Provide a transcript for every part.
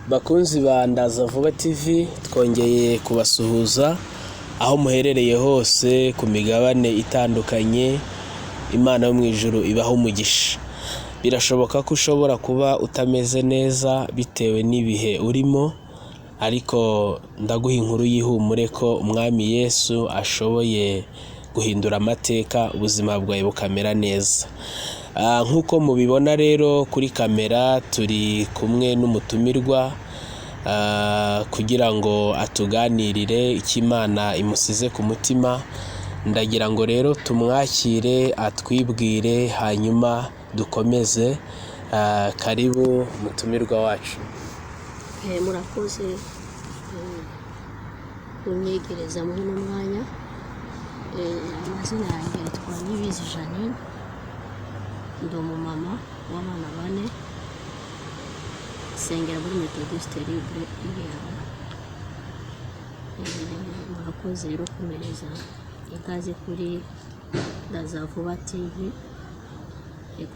Bakunzi ba Ndaza Vuba TV, twongeye kubasuhuza aho muherereye hose ku migabane itandukanye. Imana yo mu ijuru ibaho umugisha. Birashoboka ko ushobora kuba utameze neza bitewe n'ibihe urimo, ariko ndaguha inkuru y'ihumure ko umwami Yesu ashoboye guhindura amateka, ubuzima bwawe bukamera neza. Nk'uko mubibona rero kuri kamera, turi kumwe n'umutumirwa kugira ngo atuganirire icyo Imana imusize ku mutima. Ndagira ngo rero tumwakire atwibwire, hanyuma dukomeze. Karibu mutumirwa wacu. Murakoze kunyegereza muri uno mwanya. Amazina yanjye yitwa Nibizi Janine, ndi umumama w'abana 4, sengera muri Methodiste Libre Ruharwa. Murakoze rero kumereza ikaze kuri Ndaza Vuba TV,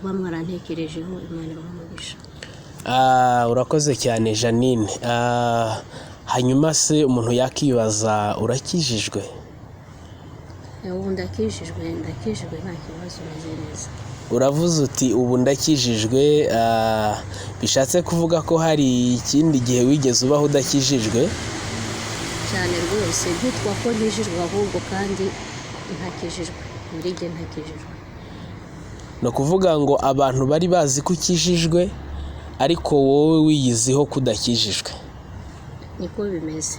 kuba mwarantekerejeho. Imana ibamugisha. Urakoze cyane Janine. Hanyuma se umuntu yakibaza, urakijijwe? Ubu ndakijijwe nta kibazo, meze neza. Uravuze uti ubu ndakijijwe, bishatse kuvuga ko hari ikindi gihe wigeze ubaho udakijijwe? Cyane rwose, byitwa ko nkijijwe ahubwo kandi ntakijijwe, ndirige ntakijijwe. No kuvuga ngo abantu bari bazi ko ukijijwe, ariko wowe wiyiziho kudakijijwe. Niko bimeze.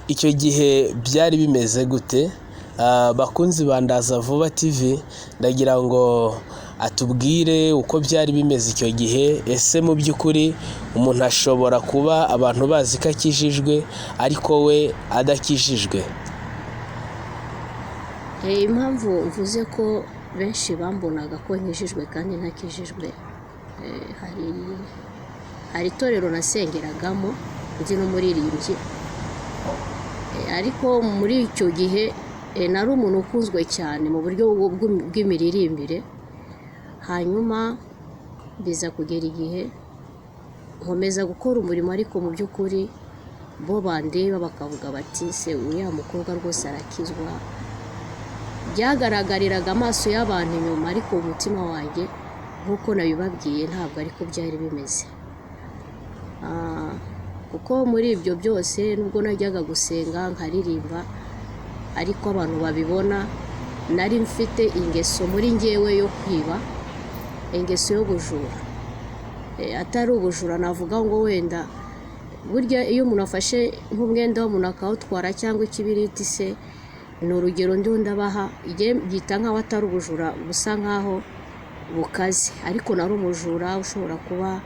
Icyo gihe byari bimeze gute? Bakunzi ba Ndaza Vuba TV, ndagira ngo atubwire uko byari bimeze icyo gihe. Ese mu by'ukuri umuntu ashobora kuba abantu bazi ko akijijwe ariko we adakijijwe? Impamvu mvuze ko benshi bambonaga ko nkijijwe kandi ntakijijwe, hari itorero nasengeragamo, ndi n'umuririmbyi, ariko muri icyo gihe nari umuntu ukunzwe cyane mu buryo bw'imiririmbire. Hanyuma biza kugera igihe nkomeza gukora umurimo, ariko mu by'ukuri bo bandeba bakavuga bati se uriya mukobwa rwose arakizwa. Byagaragariraga amaso y'abantu inyuma, ariko umutima wanjye nk'uko nabibabwiye ntabwo ariko byari bimeze. Kuko muri ibyo byose nubwo najyaga gusenga nkaririmba, ariko abantu babibona nari mfite ingeso muri njyewe yo kwiba, ingeso yo bujura. Atari ubujura navuga ngo wenda burya iyo umuntu afashe nk'umwenda w'umuntu akawutwara cyangwa ikibiriti se, ni urugero ndiho ndabaha, byita nk'aho atari ubujura busa nk'aho bukaze, ariko nari umujura ushobora kuba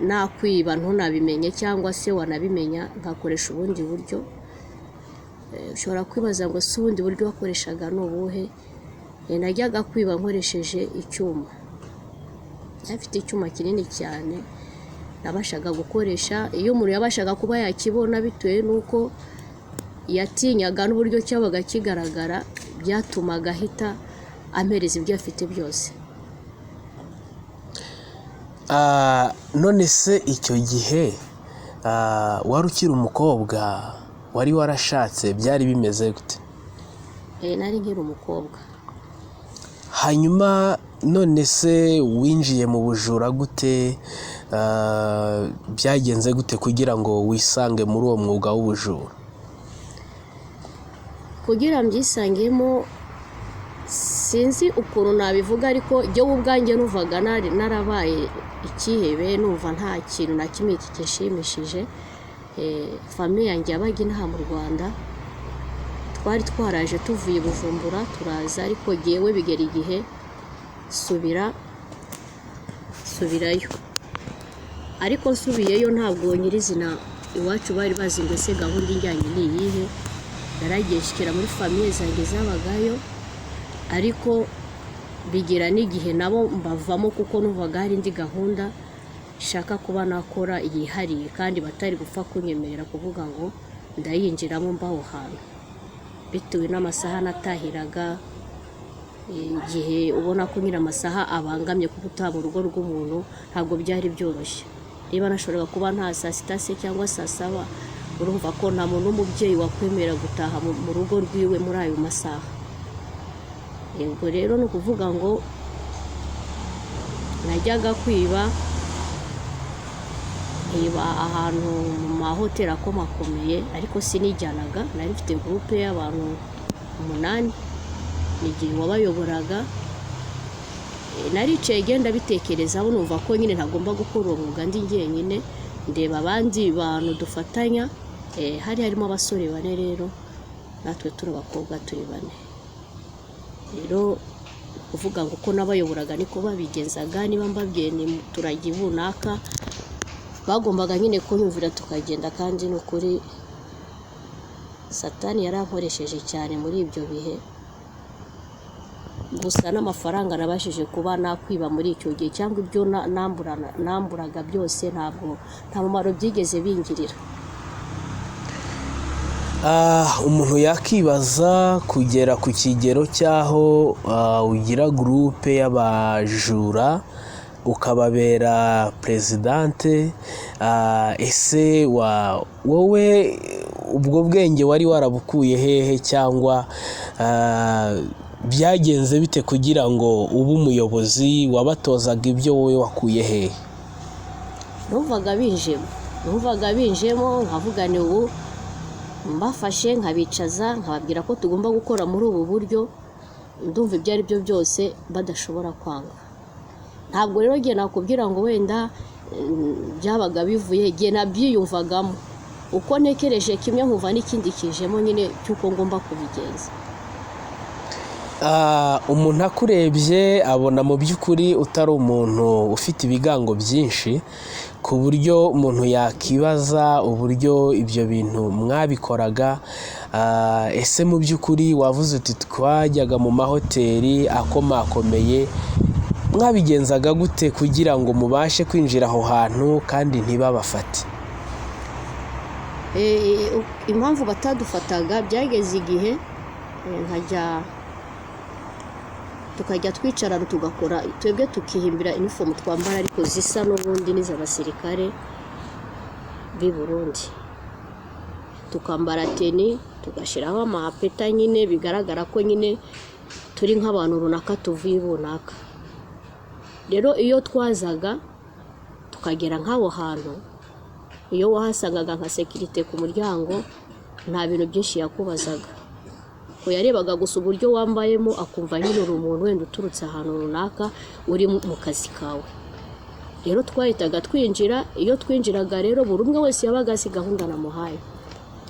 nakwiba ntunabimenye, cyangwa se wanabimenya nkakoresha ubundi buryo. Ushobora kwibaza ngo si ubundi buryo wakoreshaga ni ubuhe? Najyaga kwiba nkoresheje icyuma. Afite icyuma kinini cyane nabashaga gukoresha. Iyo umuntu yabashaga kuba yakibona bitewe n'uko yatinyaga n'uburyo cyabaga kigaragara, byatumaga ahita ampereza ibyo afite byose. None se icyo gihe wari ukiri umukobwa, wari warashatse, byari bimeze gute? Nari nkiri umukobwa. Hanyuma none se winjiye mu bujura gute? Byagenze gute kugira ngo wisange muri uwo mwuga w'ubujura? Kugira mbyisangemo sinzi ukuntu nabivuga, ariko jye ubwanjye nuvaga narabaye ikihebe, numva nta kintu na kimwe kigishimishije. Famiye yanjye yabaga inaha mu Rwanda, twari twaraje tuvuye i Bujumbura turaza, ariko jyewe bigera igihe subirayo. Ariko nsubiyeyo ntabwo nyirizina iwacu bari bazi ngo ese gahunda ijyanye ni iyihe. Naragiye shikira muri famiye zanjye zabagayo, ariko bigira n'igihe nabo mbavamo kuko numvaga hari indi gahunda shaka kuba nakora yihariye, kandi batari gupfa kunyemerera kuvuga ngo ndayinjiramo mbaho hantu, bitewe n'amasaha natahiraga igihe ubona ko nyine amasaha abangamye kuba utaba mu rugo rw'umuntu ntabwo byari byoroshye. Niba nashoboraga kuba nta saa sita se cyangwa saa saba, urumva ko nta muntu w'umubyeyi wakwemera gutaha mu rugo rwiwe muri ayo masaha. Yego rero ni ukuvuga ngo najyaga kwiba ahantu mu mahoteli akomakomeye, ariko sinijyanaga, nari mfite gurupe y'abantu 8 n'igihe wabayoboraga. Naricaye genda bitekerezaho numva ko nyine ntagomba gukora uwo mwuga ndi njyenyine, ndeba abandi bantu dufatanya, harimo abasore 4 rero natwe turi abakobwa turi 4. Rero kuvuga ngo uko nabayoboraga niko babigenzaga, niba mbabwiye ni turajya runaka bagombaga nyine kunyumvira tukagenda, kandi ni ukuri Satani yarankoresheje cyane muri ibyo bihe. Gusa n'amafaranga nabashije kuba nakwiba muri icyo gihe cyangwa ibyo namburaga byose nta mumaro byigeze bingirira. Umuntu yakibaza kugera ku kigero cyaho ugira gurupe y'abajura ukababera presidente, ese wowe ubwo bwenge wari warabukuye hehe, cyangwa byagenze bite kugira ngo ube umuyobozi? Wabatozaga ibyo wowe wakuye hehe? Numvaga binjemo nkavuga ni ubu mbafashe nkabicaza nkababwira ko tugomba gukora muri ubu buryo, ndumva ibyo ari byo byose badashobora kwanga. Ntabwo rero ngiye nakubwira ngo wenda byabaga bivuye, ngiye nabyiyumvagamo uko ntekereje kimwe nkumva n'ikindi kijemo nyine cy'uko ngomba kubigenza. Umuntu akurebye abona mu by'ukuri utari umuntu ufite ibigango byinshi, ku buryo umuntu yakibaza uburyo ibyo bintu mwabikoraga. Ese mu by'ukuri wavuze uti twajyaga mu mahoteli akomakomeye, mwabigenzaga gute kugira ngo mubashe kwinjira aho hantu kandi ntibabafate? Impamvu batadufataga, byageze igihe tukajya twicarana tugakora, twebwe tukihimbira inifomu twambara ariko zisa n'ubundi n'iz'abasirikare b'i Burundi, tukambara teni, tugashyiraho amapeta nyine bigaragara ko nyine turi nk'abantu runaka tuvuye runaka. Rero iyo twazaga tukagera nk'aho hantu, iyo wahasangaga nka sekirite ku muryango nta bintu byinshi yakubazaga, ko yarebaga gusa uburyo wambayemo akumva nyine uri umuntu wenda uturutse ahantu runaka uri mu kazi kawe. Rero twahitaga twinjira, iyo twinjiraga rero buri umwe wese yabaga azi gahunda namuhaye.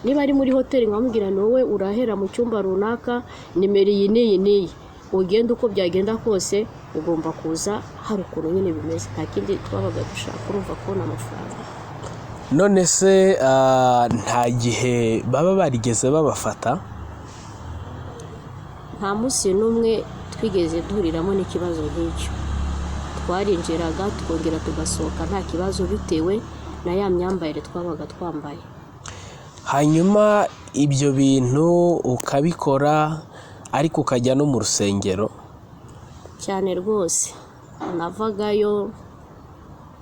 Niba ari muri hoteli nkamubwira ni wowe urahera mu cyumba runaka, nimero iyi n'iyi, ugenda uko byagenda kose ugomba kuza hari ukuntu nyine bimeze, nta kindi twabaga dushaka, urumva kubona amafaranga. None se nta gihe baba barigeze babafata? Nta munsi n'umwe twigeze duhuriramo n'ikibazo nk'icyo. Twarinjiraga tukongera tugasohoka nta kibazo, bitewe na ya myambarire twabaga twambaye. Hanyuma ibyo bintu ukabikora ariko ukajya no mu rusengero? Cyane rwose, navagayo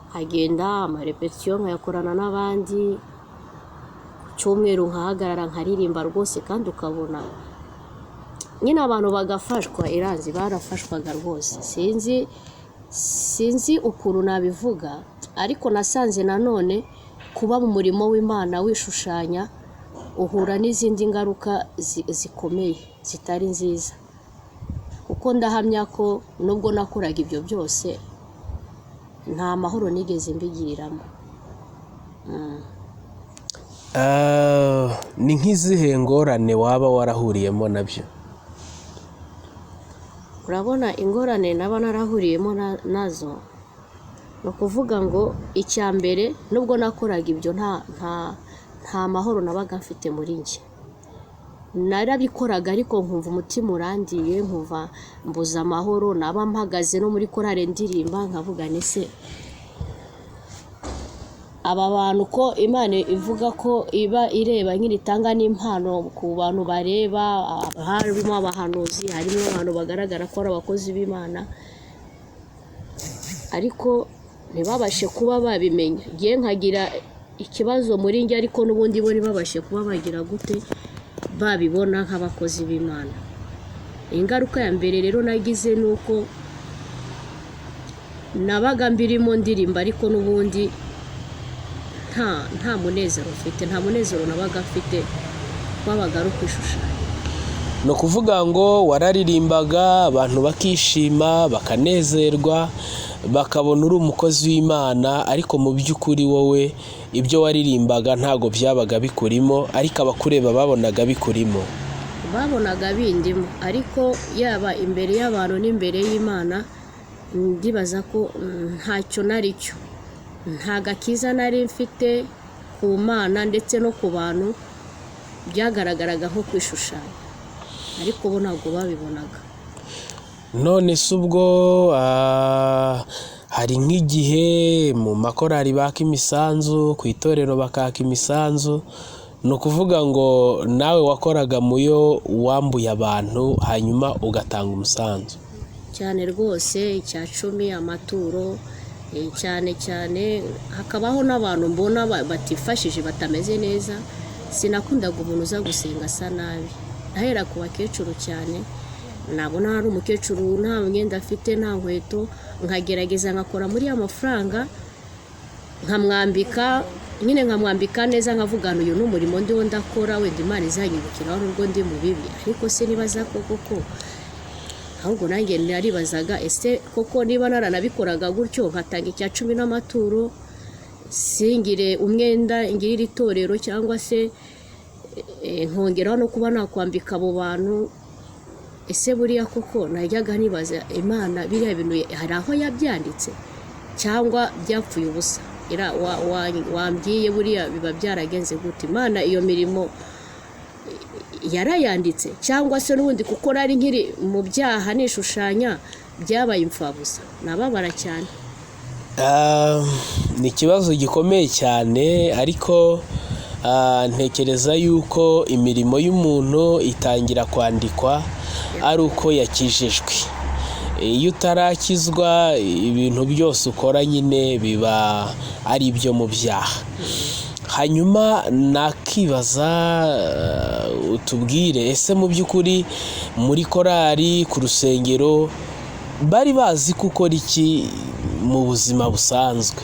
nkagenda amarepetition nkayakorana n'abandi, ku cyumweru nkahagarara nkaririmba rwose, kandi ukabona nyine abantu bagafashwa. Iranzi barafashwaga rwose, sinzi ukuntu nabivuga, ariko nasanze nanone kuba mu murimo w'Imana wishushanya uhura n'izindi ngaruka zikomeye zitari nziza, kuko ndahamya ko nubwo nakoraga ibyo byose nta mahoro nigeze mbigiriramo. Ni nk'izihe ngorane waba warahuriyemo nabyo? Urabona ingorane naba narahuriyemo nazo, ni ukuvuga ngo icya mbere, nubwo nakoraga ibyo nta mahoro nabaga mfite muri njye. Narabikoraga ariko nkumva umutima urandiye, nkumva mbuza amahoro. Naba mpagaze no muri korale ndirimba nkavuga nese aba bantu ko Imana ivuga ko iba ireba nk'itanga n'impano ku bantu bareba, harimo abahanuzi, harimo abantu bagaragara ko ari abakozi b'Imana, ariko ntibabashe kuba babimenya. Ngiye nkagira ikibazo muri njye, ariko n'ubundi bo ntibabashe kuba bagira gute babibona nk'abakozi b'Imana. Ingaruka ya mbere rero nagize nuko nabaga mbirimo ndirimba, ariko n'ubundi nta munezero mfite, nta munezero nabaga mfite, wabaga ari ukwishushanya. ni ukuvuga ngo wararirimbaga abantu bakishima bakanezerwa bakabona uri umukozi w'Imana, ariko mu by'ukuri wowe ibyo waririmbaga ntago byabaga bikurimo, ariko abakureba babonaga bikurimo, babonaga bindimo. Ariko yaba imbere y'abantu n'imbere y'Imana ndibaza ko ntacyo nari cyo, nta gakiza nari mfite ku Mana ndetse no ku bantu, byagaragaraga nko kwishushanya, ariko bo ntabwo babibonaga. none se ubwo hari nk'igihe mu makorari baka imisanzu, ku itorero bakaka imisanzu, ni ukuvuga ngo nawe wakoraga muyo wambuye abantu hanyuma ugatanga umusanzu? Cyane rwose, icya 10, amaturo, cyane cyane hakabaho n'abantu mbona batifashije batameze neza. Sinakundaga umuntu uza gusenga asa nabi, nahera ku bakecuru cyane. Nabona hari umukecuru nta myenda afite, nta nkweto, nkagerageza ngakora muri amafaranga nkamwambika, nyine nkamwambika neza, nkavugana uyu n'umurimo ndiho ndakora, wenda Imana izanyibukira n'ubwo ndi mu bibi. Ariko se nibaza koko ahubwo nanjye naribazaga, ese koko niba naranabikoraga gutyo nkatanga icya 10 n'amaturo, singire umwenda ngirira itorero, cyangwa se nkongeraho no kuba nakwambika abo bantu, ese buriya koko najyaga nibaza Imana biriya bintu hari aho yabyanditse cyangwa byapfuye ubusa? Wambwiye buriya biba byaragenze gute? Imana iyo mirimo yarayanditse, cyangwa se n'ubundi kuko nari nkiri mu byaha nishushanya byabaye imfabusa? Nababara cyane. Ni ikibazo gikomeye cyane, ariko ntekereza yuko imirimo y'umuntu itangira kwandikwa ari uko yakijijwe. Iyo utarakizwa ibintu byose ukora nyine biba ari ibyo mu byaha. Hanyuma nakibaza utubwire, ese mu by'ukuri muri korari ku rusengero bari bazi gukora iki mu buzima busanzwe?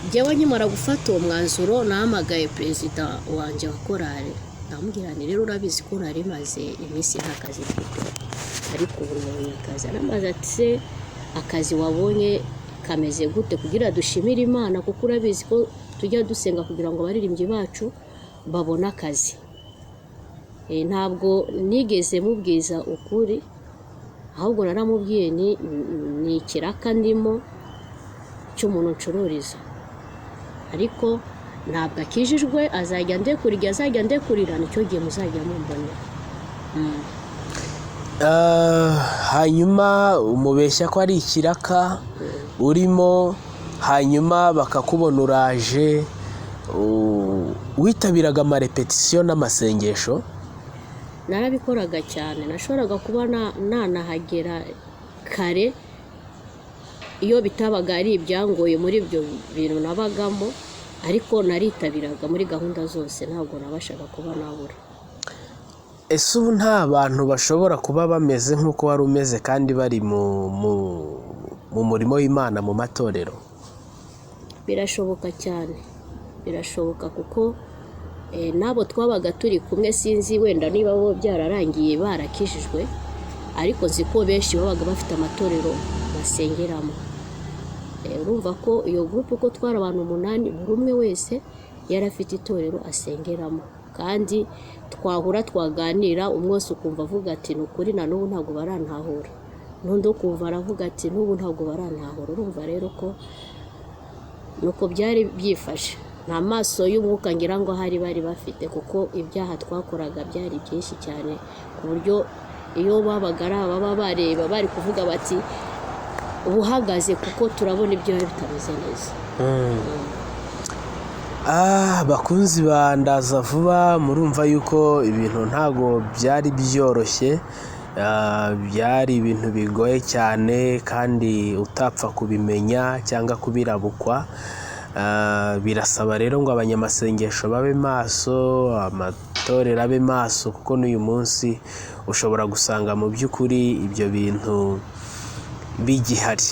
Njyewe nkimara gufata uwo mwanzuro nahamagaye perezida wanjye wa korari, ndamubwira nti rero urabizi ko nari maze iminsi nta kazi mfite, ariko ubu nabonye akazi. Aramaze ati se akazi wabonye kameze gute kugira dushimire Imana, kuko urabizi ko tujya dusenga kugira ngo abaririmbyi bacu babone akazi. Ntabwo nigeze mubwiza ukuri, ahubwo naramubwiye ni ikiraka ndimo cy'umuntu ncururiza, ariko ntabwo akijijwe, azajya ndekurira nicyo gihe muzajya mumbonera. Hanyuma umubeshya ko ari ikiraka urimo, hanyuma bakakubona uraje, witabiraga amarepetisiyo n'amasengesho? Narabikoraga cyane, nashoboraga kuba nanahagera kare iyo bitabaga ari ibyangoye muri ibyo bintu nabagamo, ariko naritabiraga muri gahunda zose, ntabwo nabashaga kuba nabura. Ese ubu nta bantu bashobora kuba bameze nk'uko wari umeze kandi bari mu murimo w'Imana mu matorero? Birashoboka cyane, birashoboka, kuko nabo twabaga turi kumwe, sinzi wenda niba bo byararangiye barakijijwe, ariko nzi ko benshi babaga bafite amatorero basengeramo. Urumva ko iyo groupe uko twari abantu 8, buri umwe wese yari afite itorero asengeramo, kandi twahura twaganira, umwe wese ukumva avuga ati ni ukuri na n'ubu ntabwo barantahura, n'undi ukumva aravuga ati n'ubu ntabwo barantahura. Urumva rero ko nuko byari byifashe, nta maso y'umwuka ngira ngo hari bari bafite, kuko ibyaha twakoraga byari byinshi cyane, ku buryo iyo babaga baba bareba bari kuvuga bati ubuhagaze kuko turabona ibyo bitameze neza. Bakunzi ba Ndaza Vuba, murumva yuko ibintu ntago byari byoroshye, byari ibintu bigoye cyane kandi utapfa kubimenya cyangwa kubirabukwa. Birasaba rero ngo abanyamasengesho babe maso, amatorero abe maso, kuko n'uyu munsi ushobora gusanga mu by'ukuri ibyo bintu bigihari.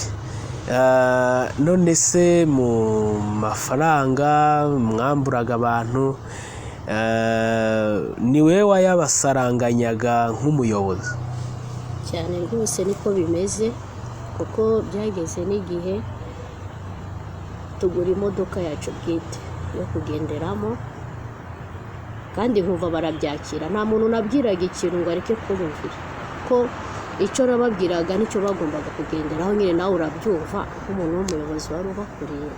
None se mu mafaranga mwamburaga abantu, ni we wayabasaranganyaga nk'umuyobozi? Cyane rwose niko bimeze, kuko byageze n'igihe tugura imodoka yacu bwite yo kugenderamo, kandi nkumva barabyakira. Nta muntu nabwiraga ikintu ngo areke kumvira, ko icyo nababwiraga nicyo bagombaga kugenderaho. Nyine nawe urabyumva nk'umuntu w'umuyobozi wari ubakuriye.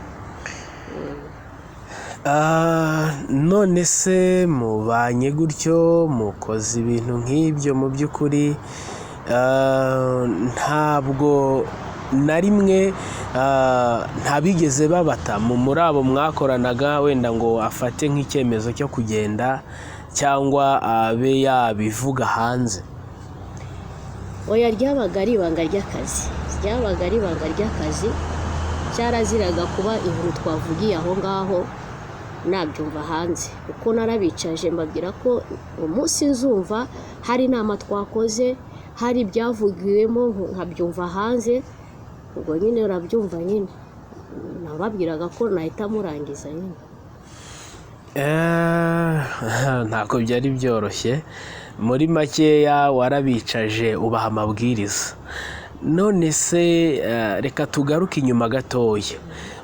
None se mubanye gutyo, mukoze ibintu nk'ibyo, mu by'ukuri ntabwo na rimwe ntabigeze babata muri abo mwakoranaga, wenda ngo afate nk'icyemezo cyo kugenda cyangwa abe yabivuga hanze? Oya, ryabaga ari ibanga ry'akazi, cyaraziraga kuba ibintu twavugiye aho ngaho nabyumva hanze, kuko narabicaje mbabwira ko umunsi nzumva hari inama twakoze, hari ibyavugiwemo nkabyumva hanze, ubwo nyine urabyumva. Nyine nababwiraga ko nahita murangiza nyine. Ntabwo byari byoroshye. Muri makeya warabicaje ubaha amabwiriza. None se reka tugaruke inyuma gatoya.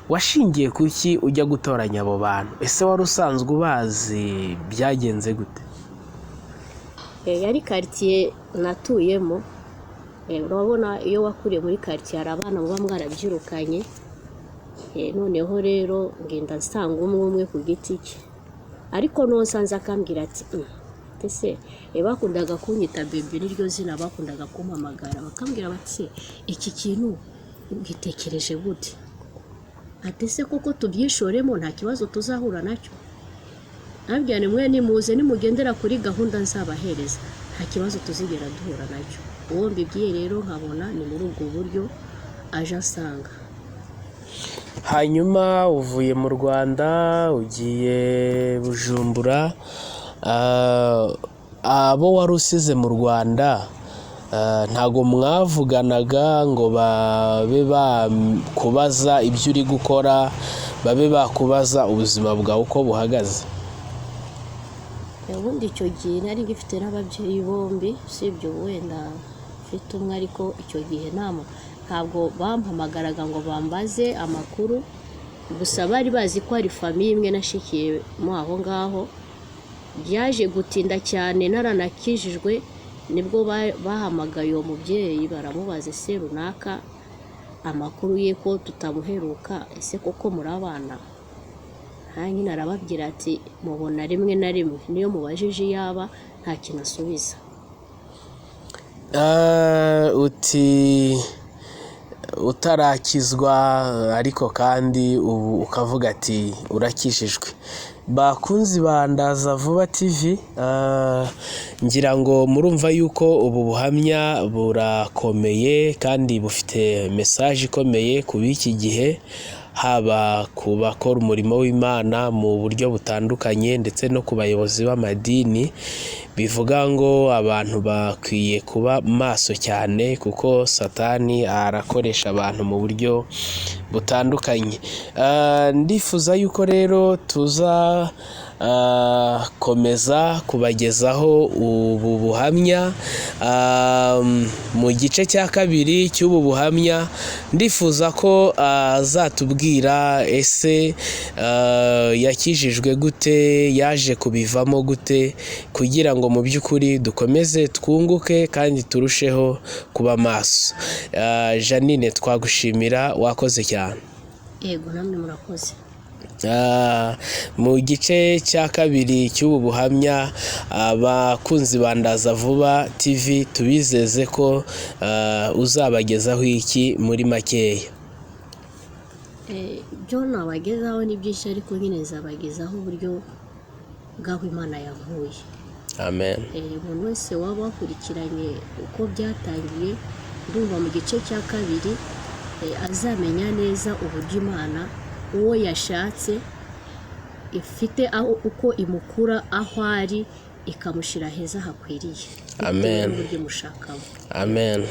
Washingiye kuki ujya gutoranya abo bantu? Ese wari usanzwe ubazi? Byagenze gute? Yari quartier natuyemo. Urabona iyo wakuriye muri quartier hari abana muba mwarabyirukanye. Noneho rero ngenda nsanga umwe ku giti cye, ariko nonsanze akambwira ati ese bakundaga kunyita bebe, niryo zina bakundaga kumpamagara. Bakambwira bati iki kintu gitekereje gute? Ati se koko tubyishoremo nta kibazo tuzahura nacyo? Nabwirane mwe nimuze nimugendera kuri gahunda nzabahereza, nta kibazo tuzigera duhura nacyo. Uwo mbibwiye rero nkabona ni muri ubwo buryo aje asanga. Hanyuma uvuye mu Rwanda ugiye Bujumbura, abo wari usize mu Rwanda ntago mwavuganaga ngo babe bakubaza ibyo uri gukora, babe bakubaza ubuzima bwawe uko buhagaze? Ubundi icyo gihe nari ngifite n'ababyeyi bombi, usibye wenda mfite umwe, ariko icyo gihe ntabwo bampamagaraga ngo bambaze amakuru, gusa bari bazi ko ari famiye imwe nashikiye mo aho ngaho. Byaje gutinda cyane naranakijijwe, nibwo bahamagaye uwo mubyeyi baramubaza ese runaka amakuru ye ko tutamuheruka, ese koko murabana? Nyine arababwira ati mubona rimwe na rimwe, niyo mubajije yaba nta kintu asubiza. Uti utarakizwa ariko kandi ubu ukavuga ati urakishijwe. Bakunzi ba Ndaza Vuba TV, ngira ngo murumva yuko ubu buhamya burakomeye kandi bufite message ikomeye ku b'iki gihe, haba ku bakora umurimo w'Imana mu buryo butandukanye ndetse no ku bayobozi b'amadini. Bivuga ngo abantu bakwiye kuba maso cyane, kuko Satani arakoresha abantu mu buryo butandukanye. Ndifuza yuko rero tuza komeza kubagezaho ubu buhamya mu gice cya kabiri cy'ubu buhamya. Ndifuza ko azatubwira ese yakijijwe gute, yaje kubivamo gute, kugira ngo mu by'ukuri dukomeze twunguke kandi turusheho kuba maso. Janine, twagushimira, wakoze cyane. Yego, namwe murakoze. Mu gice cya kabiri cy'ubu buhamya abakunzi ba Ndaza Vuba TV tubizeze ko uzabagezaho iki muri makeya. Ibyo nabagezaho ni byinshi ariko nyine zabagezaho uburyo bw'aho Imana yankuye. Amen. Umuntu wese waba wakurikiranye uko byatangiye ndumva mu gice cya kabiri azamenya neza uburyo Imana uwo yashatse ifite aho uko imukura aho ari ikamushyira heza hakwiriye. Amen. Uburyo mushakamo. Amen.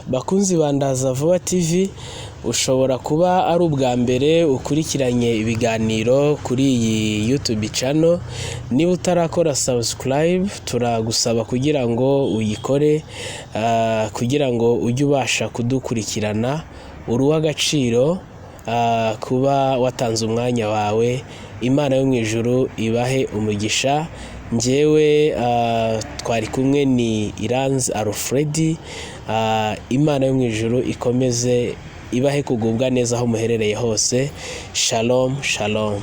Bakunzi ba Ndaza Vuba TV, ushobora kuba ari ubwa mbere ukurikiranye ibiganiro kuri iyi YouTube channel. Niba utarakora subscribe turagusaba kugira ngo uyikore, kugira ngo ujye ubasha kudukurikirana. Uruw'agaciro kuba watanze umwanya wawe. Imana yo mu ijuru ibahe umugisha. Njyewe twari kumwe ni Iranzi Alfred. Imana yo mu ijuru ikomeze ibahe kugubwa neza aho muherereye hose. Shalom, shalom.